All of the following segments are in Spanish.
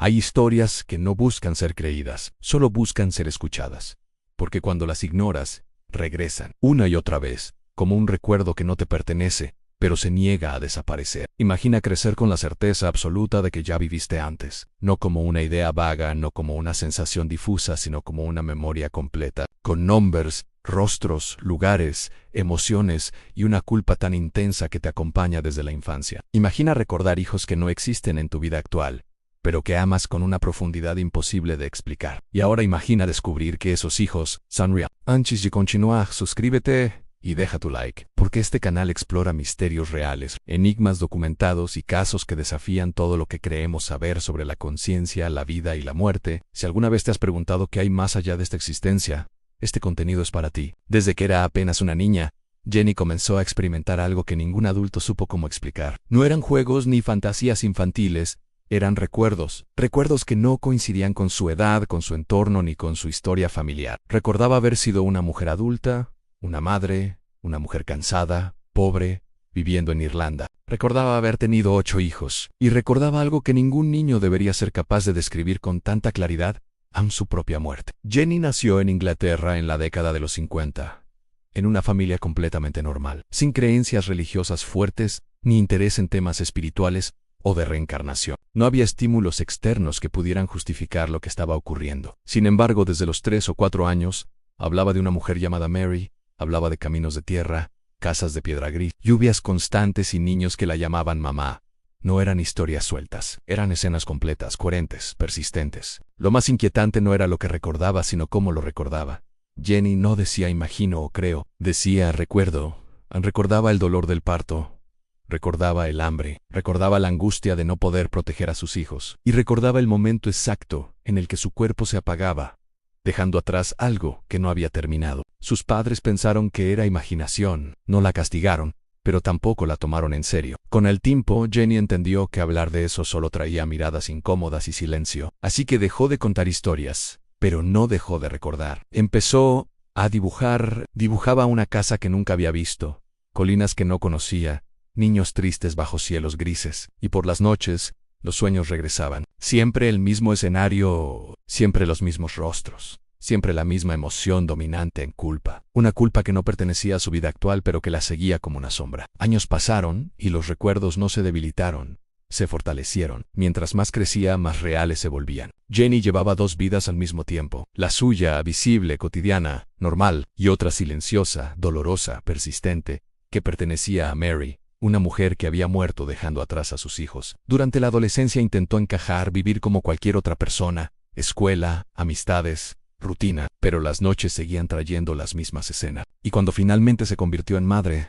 Hay historias que no buscan ser creídas, solo buscan ser escuchadas. Porque cuando las ignoras, regresan, una y otra vez, como un recuerdo que no te pertenece, pero se niega a desaparecer. Imagina crecer con la certeza absoluta de que ya viviste antes, no como una idea vaga, no como una sensación difusa, sino como una memoria completa, con nombres, rostros, lugares, emociones y una culpa tan intensa que te acompaña desde la infancia. Imagina recordar hijos que no existen en tu vida actual, pero que amas con una profundidad imposible de explicar. Y ahora imagina descubrir que esos hijos son real. Antes de continuar, suscríbete y deja tu like, porque este canal explora misterios reales, enigmas documentados y casos que desafían todo lo que creemos saber sobre la conciencia, la vida y la muerte. Si alguna vez te has preguntado qué hay más allá de esta existencia, este contenido es para ti. Desde que era apenas una niña, Jenny comenzó a experimentar algo que ningún adulto supo cómo explicar. No eran juegos ni fantasías infantiles, eran recuerdos que no coincidían con su edad, con su entorno ni con su historia familiar. Recordaba haber sido una mujer adulta, una madre, una mujer cansada, pobre, viviendo en Irlanda. Recordaba haber tenido 8 hijos, y recordaba algo que ningún niño debería ser capaz de describir con tanta claridad, su propia muerte. Jenny nació en Inglaterra en la década de los 50, en una familia completamente normal, sin creencias religiosas fuertes, ni interés en temas espirituales o de reencarnación. No había estímulos externos que pudieran justificar lo que estaba ocurriendo. Sin embargo, desde los 3 o 4 años, hablaba de una mujer llamada Mary, hablaba de caminos de tierra, casas de piedra gris, lluvias constantes y niños que la llamaban mamá. No eran historias sueltas, eran escenas completas, coherentes, persistentes. Lo más inquietante no era lo que recordaba, sino cómo lo recordaba. Jenny no decía imagino o creo, decía recuerdo. Recordaba el dolor del parto, recordaba el hambre, recordaba la angustia de no poder proteger a sus hijos, y recordaba el momento exacto en el que su cuerpo se apagaba, dejando atrás algo que no había terminado. Sus padres pensaron que era imaginación, no la castigaron, pero tampoco la tomaron en serio. Con el tiempo, Jenny entendió que hablar de eso solo traía miradas incómodas y silencio, así que dejó de contar historias, pero no dejó de recordar. Empezó a dibujar, dibujaba una casa que nunca había visto, colinas que no conocía, niños tristes bajo cielos grises, y por las noches, los sueños regresaban. Siempre el mismo escenario, siempre los mismos rostros, siempre la misma emoción dominante en culpa. Una culpa que no pertenecía a su vida actual, pero que la seguía como una sombra. Años pasaron y los recuerdos no se debilitaron, se fortalecieron. Mientras más crecía, más reales se volvían. Jenny llevaba 2 vidas al mismo tiempo. La suya, visible, cotidiana, normal, y otra silenciosa, dolorosa, persistente, que pertenecía a Mary, una mujer que había muerto dejando atrás a sus hijos. Durante la adolescencia intentó encajar, vivir como cualquier otra persona, escuela, amistades, rutina, pero las noches seguían trayendo las mismas escenas. Y cuando finalmente se convirtió en madre,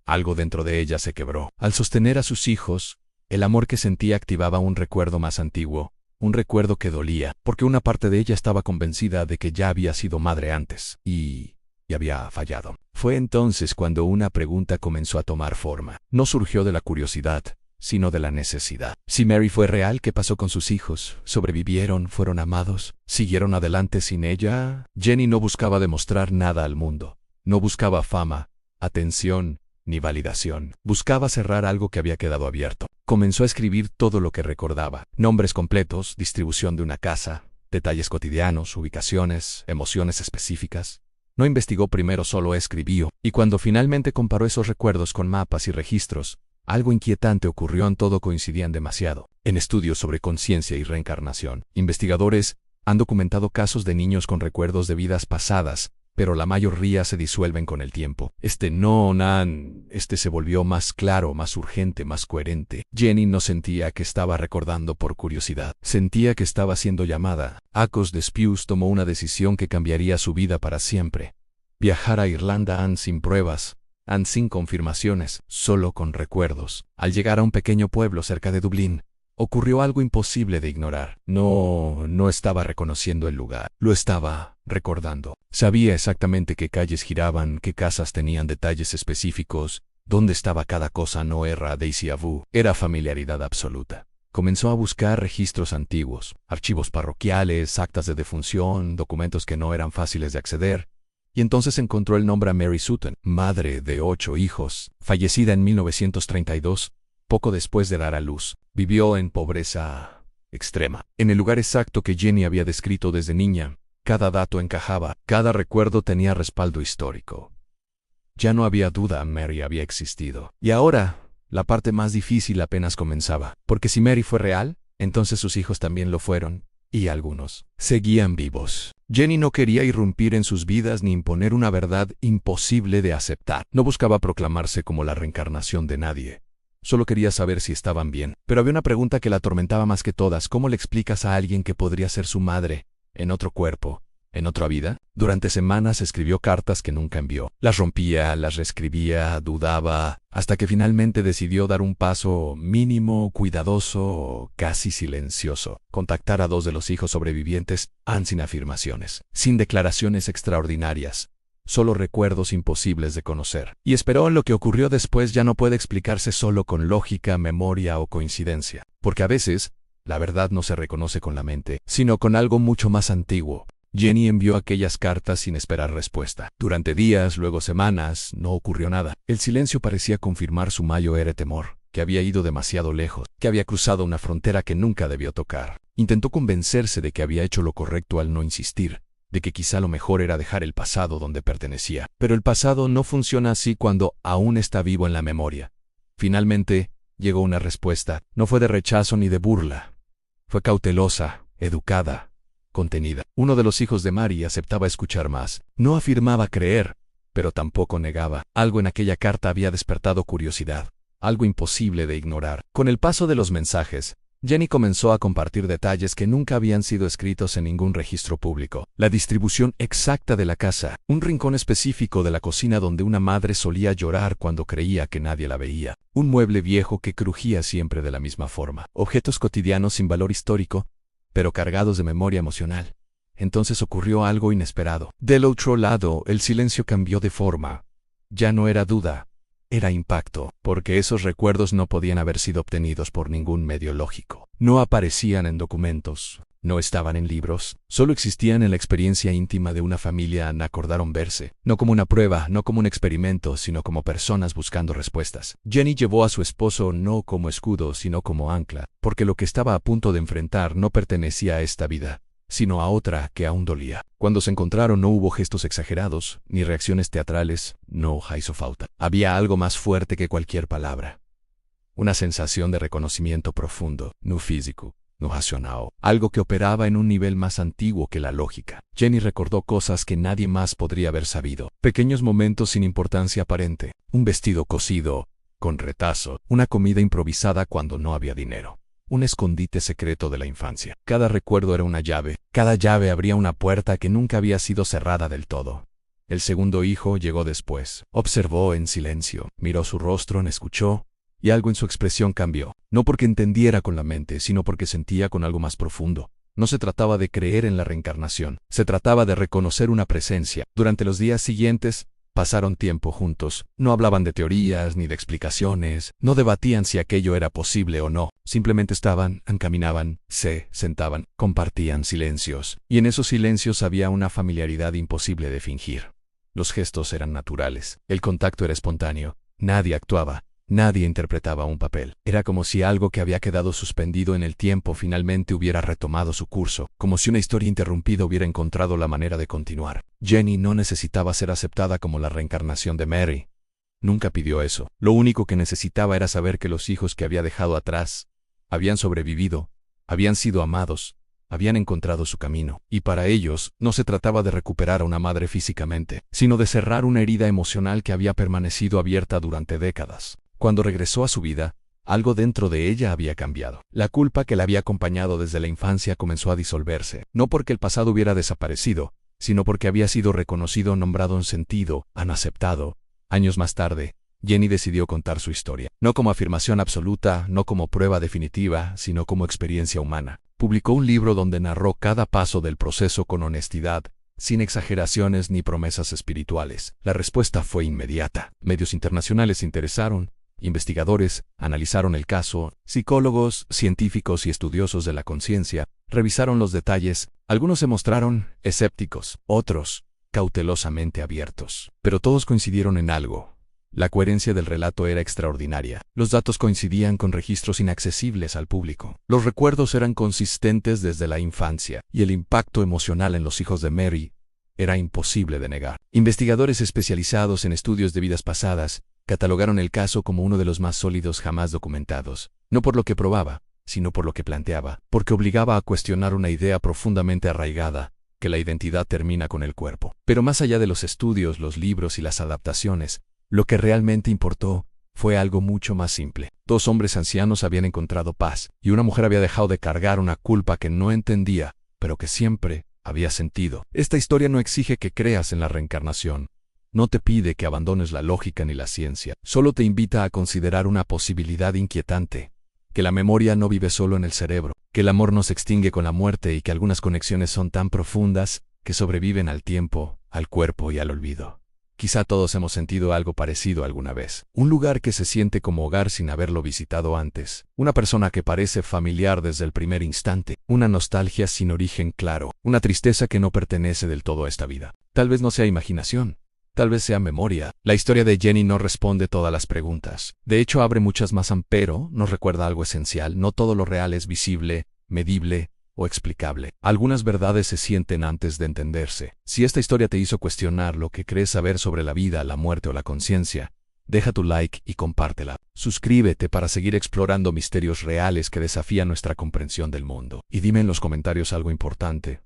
algo dentro de ella se quebró. Al sostener a sus hijos, el amor que sentía activaba un recuerdo más antiguo, un recuerdo que dolía, porque una parte de ella estaba convencida de que ya había sido madre antes, y había fallado. Fue entonces cuando una pregunta comenzó a tomar forma. No surgió de la curiosidad, sino de la necesidad. Si Mary fue real, ¿qué pasó con sus hijos? ¿Sobrevivieron? ¿Fueron amados? ¿Siguieron adelante sin ella? Jenny no buscaba demostrar nada al mundo. No buscaba fama, atención, ni validación. Buscaba cerrar algo que había quedado abierto. Comenzó a escribir todo lo que recordaba. Nombres completos, distribución de una casa, detalles cotidianos, ubicaciones, emociones específicas. No investigó primero, solo escribió. Y cuando finalmente comparó esos recuerdos con mapas y registros, algo inquietante ocurrió. En todo coincidían demasiado. En estudios sobre conciencia y reencarnación, investigadores han documentado casos de niños con recuerdos de vidas pasadas, pero la mayoría se disuelven con el tiempo. Este se volvió más claro, más urgente, más coherente. Jenny no sentía que estaba recordando por curiosidad. Sentía que estaba siendo llamada. Acos de Spius tomó una decisión que cambiaría su vida para siempre. Viajar a Irlanda sin pruebas, sin confirmaciones, solo con recuerdos. Al llegar a un pequeño pueblo cerca de Dublín, ocurrió algo imposible de ignorar. No estaba reconociendo el lugar, lo estaba recordando. Sabía exactamente qué calles giraban, qué casas tenían detalles específicos, dónde estaba cada cosa. No era déjà vu, era familiaridad absoluta. Comenzó a buscar registros antiguos, archivos parroquiales, actas de defunción, documentos que no eran fáciles de acceder, y entonces encontró el nombre a Mary Sutton, madre de 8 hijos, fallecida en 1932, poco después de dar a luz. Vivió en pobreza extrema. En el lugar exacto que Jenny había descrito desde niña, cada dato encajaba, cada recuerdo tenía respaldo histórico. Ya no había duda, Mary había existido. Y ahora, la parte más difícil apenas comenzaba, porque si Mary fue real, entonces sus hijos también lo fueron, y algunos seguían vivos. Jenny no quería irrumpir en sus vidas ni imponer una verdad imposible de aceptar. No buscaba proclamarse como la reencarnación de nadie. Solo quería saber si estaban bien. Pero había una pregunta que la atormentaba más que todas. ¿Cómo le explicas a alguien que podría ser su madre, en otro cuerpo, en otra vida? Durante semanas escribió cartas que nunca envió. Las rompía, las reescribía, dudaba, hasta que finalmente decidió dar un paso mínimo, cuidadoso, casi silencioso. Contactar a 2 de los hijos sobrevivientes, sin afirmaciones, sin declaraciones extraordinarias. Solo recuerdos imposibles de conocer. Y esperó. Lo que ocurrió después ya no puede explicarse solo con lógica, memoria o coincidencia. Porque a veces, la verdad no se reconoce con la mente, sino con algo mucho más antiguo. Jenny envió aquellas cartas sin esperar respuesta. Durante días, luego semanas, no ocurrió nada. El silencio parecía confirmar su mayor temor, que había ido demasiado lejos, que había cruzado una frontera que nunca debió tocar. Intentó convencerse de que había hecho lo correcto al no insistir, de que quizá lo mejor era dejar el pasado donde pertenecía. Pero el pasado no funciona así cuando aún está vivo en la memoria. Finalmente, llegó una respuesta. No fue de rechazo ni de burla. Fue cautelosa, educada, contenida. Uno de los hijos de Mary aceptaba escuchar más. No afirmaba creer, pero tampoco negaba. Algo en aquella carta había despertado curiosidad, algo imposible de ignorar. Con el paso de los mensajes, Jenny comenzó a compartir detalles que nunca habían sido escritos en ningún registro público. La distribución exacta de la casa, un rincón específico de la cocina donde una madre solía llorar cuando creía que nadie la veía, un mueble viejo que crujía siempre de la misma forma, objetos cotidianos sin valor histórico, pero cargados de memoria emocional. Entonces ocurrió algo inesperado. Del otro lado, el silencio cambió de forma. Ya no era duda, era impacto, porque esos recuerdos no podían haber sido obtenidos por ningún medio lógico. No aparecían en documentos, no estaban en libros, solo existían en la experiencia íntima de una familia. Acordaron verse, no como una prueba, no como un experimento, sino como personas buscando respuestas. Jenny llevó a su esposo no como escudo, sino como ancla, porque lo que estaba a punto de enfrentar no pertenecía a esta vida, sino a otra que aún dolía. Cuando se encontraron no hubo gestos exagerados, ni reacciones teatrales, no hizo falta. Había algo más fuerte que cualquier palabra. Una sensación de reconocimiento profundo, no físico, no racional, algo que operaba en un nivel más antiguo que la lógica. Jenny recordó cosas que nadie más podría haber sabido. Pequeños momentos sin importancia aparente, un vestido cosido, con retazo, una comida improvisada cuando no había dinero. Un escondite secreto de la infancia. Cada recuerdo era una llave. Cada llave abría una puerta que nunca había sido cerrada del todo. El segundo hijo llegó después. Observó en silencio, miró su rostro, escuchó, y algo en su expresión cambió. No porque entendiera con la mente, sino porque sentía con algo más profundo. No se trataba de creer en la reencarnación. Se trataba de reconocer una presencia. Durante los días siguientes, pasaron tiempo juntos. No hablaban de teorías ni de explicaciones. No debatían si aquello era posible o no. Simplemente estaban, caminaban, se sentaban, compartían silencios. Y en esos silencios había una familiaridad imposible de fingir. Los gestos eran naturales. El contacto era espontáneo. Nadie actuaba. Nadie interpretaba un papel. Era como si algo que había quedado suspendido en el tiempo finalmente hubiera retomado su curso, como si una historia interrumpida hubiera encontrado la manera de continuar. Jenny no necesitaba ser aceptada como la reencarnación de Mary. Nunca pidió eso. Lo único que necesitaba era saber que los hijos que había dejado atrás habían sobrevivido, habían sido amados, habían encontrado su camino. Y para ellos, no se trataba de recuperar a una madre físicamente, sino de cerrar una herida emocional que había permanecido abierta durante décadas. Cuando regresó a su vida, algo dentro de ella había cambiado. La culpa que la había acompañado desde la infancia comenzó a disolverse, no porque el pasado hubiera desaparecido, sino porque había sido reconocido, nombrado en sentido, aceptado. Años más tarde, Jenny decidió contar su historia, no como afirmación absoluta, no como prueba definitiva, sino como experiencia humana. Publicó un libro donde narró cada paso del proceso con honestidad, sin exageraciones ni promesas espirituales. La respuesta fue inmediata. Medios internacionales se interesaron. Investigadores analizaron el caso, psicólogos, científicos y estudiosos de la conciencia revisaron los detalles. Algunos se mostraron escépticos, otros cautelosamente abiertos. Pero todos coincidieron en algo. La coherencia del relato era extraordinaria. Los datos coincidían con registros inaccesibles al público. Los recuerdos eran consistentes desde la infancia, y el impacto emocional en los hijos de Mary era imposible de negar. Investigadores especializados en estudios de vidas pasadas catalogaron el caso como uno de los más sólidos jamás documentados, no por lo que probaba, sino por lo que planteaba, porque obligaba a cuestionar una idea profundamente arraigada, que la identidad termina con el cuerpo. Pero más allá de los estudios, los libros y las adaptaciones, lo que realmente importó fue algo mucho más simple. Dos hombres ancianos habían encontrado paz, y una mujer había dejado de cargar una culpa que no entendía, pero que siempre había sentido. Esta historia no exige que creas en la reencarnación. No te pide que abandones la lógica ni la ciencia. Solo te invita a considerar una posibilidad inquietante: que la memoria no vive solo en el cerebro, que el amor no se extingue con la muerte y que algunas conexiones son tan profundas que sobreviven al tiempo, al cuerpo y al olvido. Quizá todos hemos sentido algo parecido alguna vez. Un lugar que se siente como hogar sin haberlo visitado antes. Una persona que parece familiar desde el primer instante. Una nostalgia sin origen claro. Una tristeza que no pertenece del todo a esta vida. Tal vez no sea imaginación. Tal vez sea memoria. La historia de Jenny no responde todas las preguntas. De hecho, abre muchas más, pero nos recuerda algo esencial. No todo lo real es visible, medible o explicable. Algunas verdades se sienten antes de entenderse. Si esta historia te hizo cuestionar lo que crees saber sobre la vida, la muerte o la conciencia, deja tu like y compártela. Suscríbete para seguir explorando misterios reales que desafían nuestra comprensión del mundo. Y dime en los comentarios algo importante.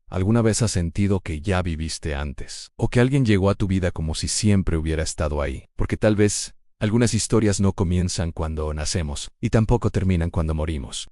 ¿Alguna vez has sentido que ya viviste antes? ¿O que alguien llegó a tu vida como si siempre hubiera estado ahí? Porque tal vez algunas historias no comienzan cuando nacemos y tampoco terminan cuando morimos.